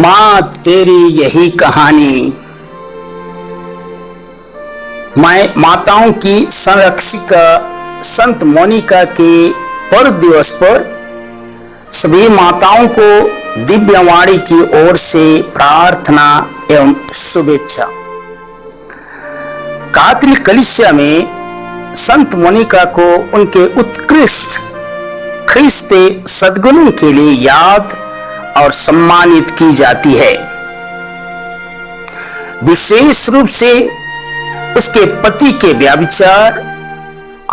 माँ तेरी यही कहानी। मैं माताओं की संरक्षिका संत मोनिका के पर्व दिवस पर सभी माताओं को दिव्यवाणी की ओर से प्रार्थना एवं शुभेच्छा। कैथोलिक कलीसिया में संत मोनिका को उनके उत्कृष्ट ख्रिस्ती सद्गुणों के लिए याद और सम्मानित की जाती है। विशेष रूप से उसके पति के व्यभिचार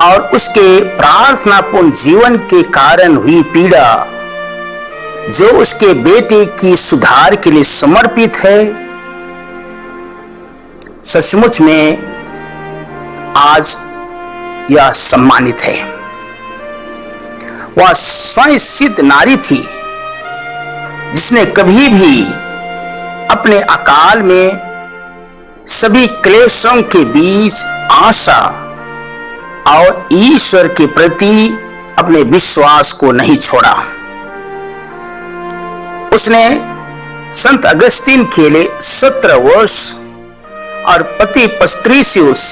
और उसके प्रार्थनापूर्ण जीवन के कारण हुई पीड़ा, जो उसके बेटे की सुधार के लिए समर्पित है, सचमुच में आज यह सम्मानित है। वह स्वयं सिद्ध नारी थी, जिसने कभी भी अपने अकाल में सभी क्लेशों के बीच आशा और ईश्वर के प्रति अपने विश्वास को नहीं छोड़ा। उसने संत अगस्तीन के लिए 17 वर्ष और पति पस्त्रीसियुस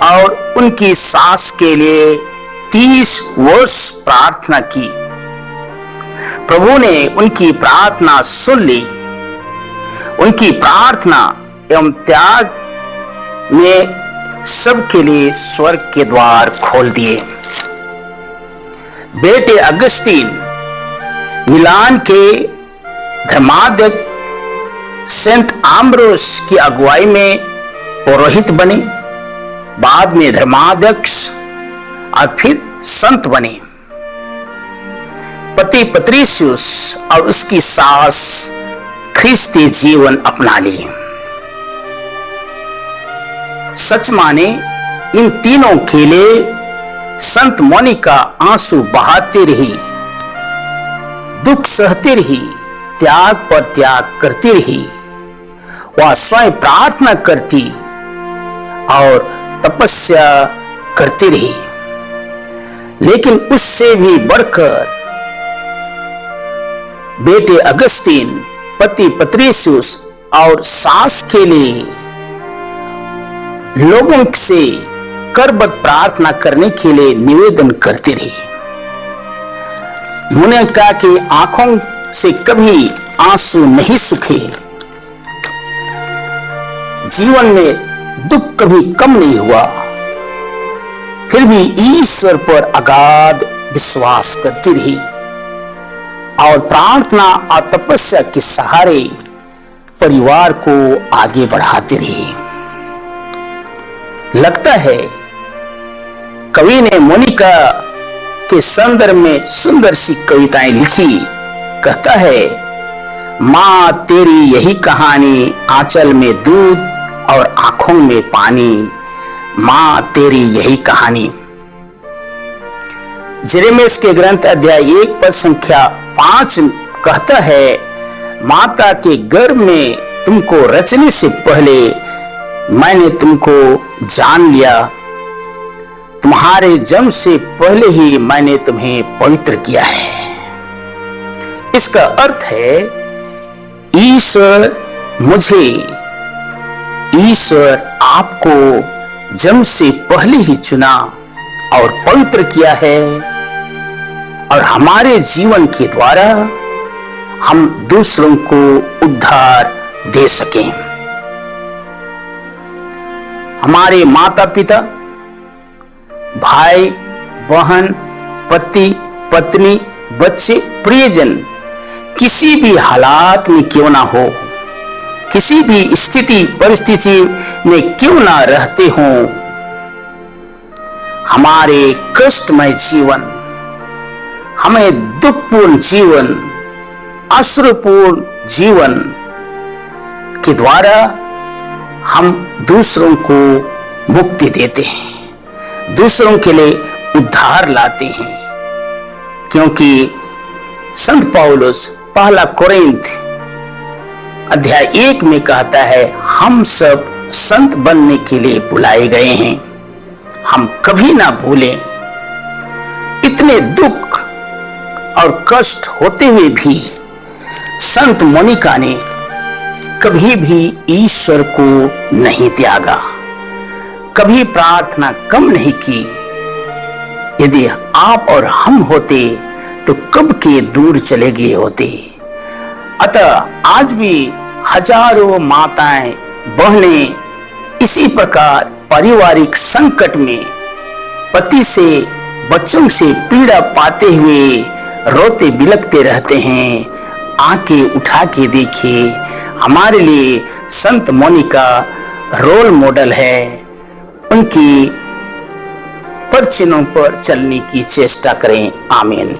और उनकी सास के लिए 30 वर्ष प्रार्थना की। प्रभु ने उनकी प्रार्थना सुन ली। उनकी प्रार्थना एवं त्याग ने सबके लिए स्वर्ग के द्वार खोल दिए। बेटे अगस्तीन मिलान के धर्माध्यक्ष सेंट आम्ब्रोस की अगुवाई में पुरोहित बने, बाद में धर्माध्यक्ष और फिर संत बने। पति पत्रिसियुस और उसकी सास ख्रिस्ती जीवन अपना ली। सच माने इन तीनों के लिए संत मोनिका आंसू बहाती रही, दुख सहती रही, त्याग पर त्याग करती रही। वह स्वयं प्रार्थना करती और तपस्या करती रही, लेकिन उससे भी बढ़कर बेटे अगस्तीन, पति पत्रिसियुस और सास के लिए लोगों से करबद्ध प्रार्थना करने के लिए निवेदन करती रही। मोनिका की आंखों से कभी आंसू नहीं सूखे, जीवन में दुख कभी कम नहीं हुआ, फिर भी ईश्वर पर अगाध विश्वास करती रही और प्रार्थना और तपस्या के सहारे परिवार को आगे बढ़ाती रही। लगता है कवि ने मोनिका के संदर्भ में सुंदर सी कविताएं लिखी। कहता है, माँ तेरी यही कहानी, आंचल में दूध और आंखों में पानी, माँ तेरी यही कहानी। जेरेमिया के ग्रंथ अध्याय 1 पद संख्या 5 कहता है, माता के गर्भ में तुमको रचने से पहले मैंने तुमको जान लिया, तुम्हारे जन्म से पहले ही मैंने तुम्हें पवित्र किया है। इसका अर्थ है ईश्वर आपको जन्म से पहले ही चुना और पवित्र किया है, और हमारे जीवन के द्वारा हम दूसरों को उद्धार दे सकें। हमारे माता पिता, भाई बहन, पति पत्नी, बच्चे, प्रियजन किसी भी हालात में क्यों ना हो, किसी भी स्थिति परिस्थिति में क्यों ना रहते हों, हमारे कष्टमय जीवन, हमें दुखपूर्ण जीवन, अश्रुपूर्ण जीवन के द्वारा हम दूसरों को मुक्ति देते हैं, दूसरों के लिए उद्धार लाते हैं। क्योंकि संत पौलुस पहला कोरिन्थ अध्याय 1 में कहता है, हम सब संत बनने के लिए बुलाए गए हैं। हम कभी ना भूलें, इतने दुख और कष्ट होते हुए भी संत मोनिका ने कभी भी ईश्वर को नहीं त्यागा, कभी प्रार्थना कम नहीं की। यदि आप और हम होते तो कब के दूर चले गए होते। अतः आज भी हजारों माताएं बहनें इसी प्रकार पारिवारिक संकट में पति से बच्चों से पीड़ा पाते हुए रोते बिलखते रहते हैं। आंखें उठा के देखिए, हमारे लिए संत मोनिका रोल मॉडल है। उनकी पर चिन्हों पर चलने की चेष्टा करें। आमीन।